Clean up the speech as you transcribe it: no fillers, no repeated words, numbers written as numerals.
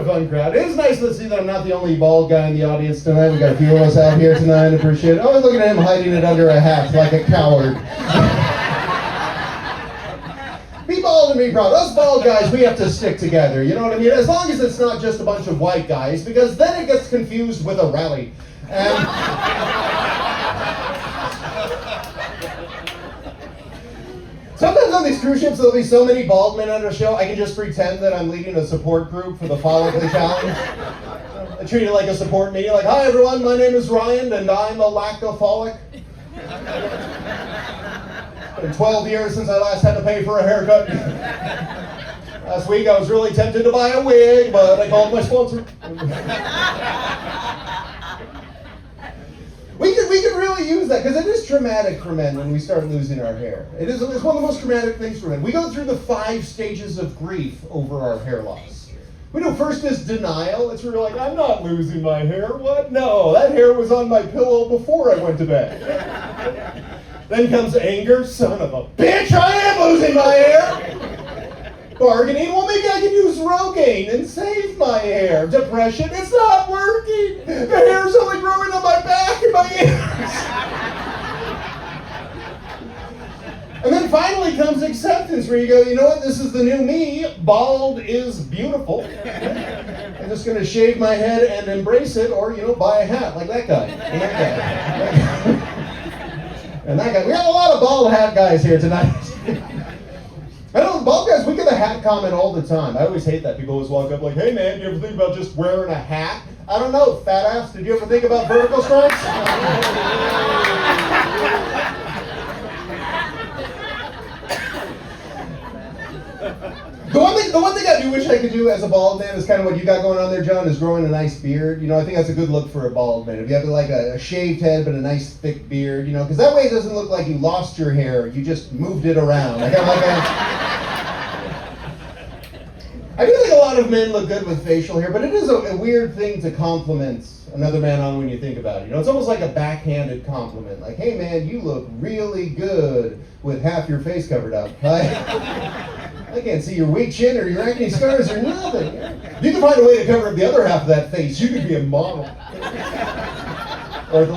Fun crowd. It is nice to see that I'm not the only bald guy in the audience tonight. We got a few of us out here tonight. Appreciate it. Oh, look at him hiding it under a hat like a coward. Be bald and be proud. Us bald guys, we have to stick together. You know what I mean? As long as it's not just a bunch of white guys, because then it gets confused with a rally. Sometimes on these cruise ships, there'll be so many bald men at a show, I can just pretend that I'm leading a support group for the Follicle Challenge. I treat it like a support meeting, like, hi everyone, my name is Ryan, and I'm a lactopholic. It's been 12 years since I last had to pay for a haircut. Last week I was really tempted to buy a wig, but I called my sponsor. We can really use that, because it is traumatic for men when we start losing our hair. It's one of the most traumatic things for men. We go through the 5 stages of grief over our hair loss. We know first is denial. It's where you're like, I'm not losing my hair. What? No, that hair was on my pillow before I went to bed. Then comes anger. Son of a bitch, I am losing my hair. Bargaining, well maybe I can use Rogaine and save my hair. Depression, it's not working. The hair's only growing on my back and my ears. And then finally comes acceptance, where you go, you know what, this is the new me. Bald is beautiful. I'm just going to shave my head and embrace it, or, buy a hat like that guy. And that guy. And that guy. We have a lot of bald hat guys here tonight. I know, bald guys, we get the hat comment all the time. I always hate that. People always walk up like, hey man, do you ever think about just wearing a hat? I don't know, fat ass, did you ever think about vertical stripes? The one thing I do wish I could do as a bald man is kind of what you got going on there, John, is growing a nice beard. I think that's a good look for a bald man. If you have like a shaved head but a nice thick beard, because that way it doesn't look like you lost your hair, you just moved it around. I do think a lot of men look good with facial hair, but it is a weird thing to compliment another man on when you think about it. It's almost like a backhanded compliment. Like, hey man, you look really good with half your face covered up. I can't see your weak chin or your acne scars or nothing. You can find a way to cover up the other half of that face. You could be a model. Or at the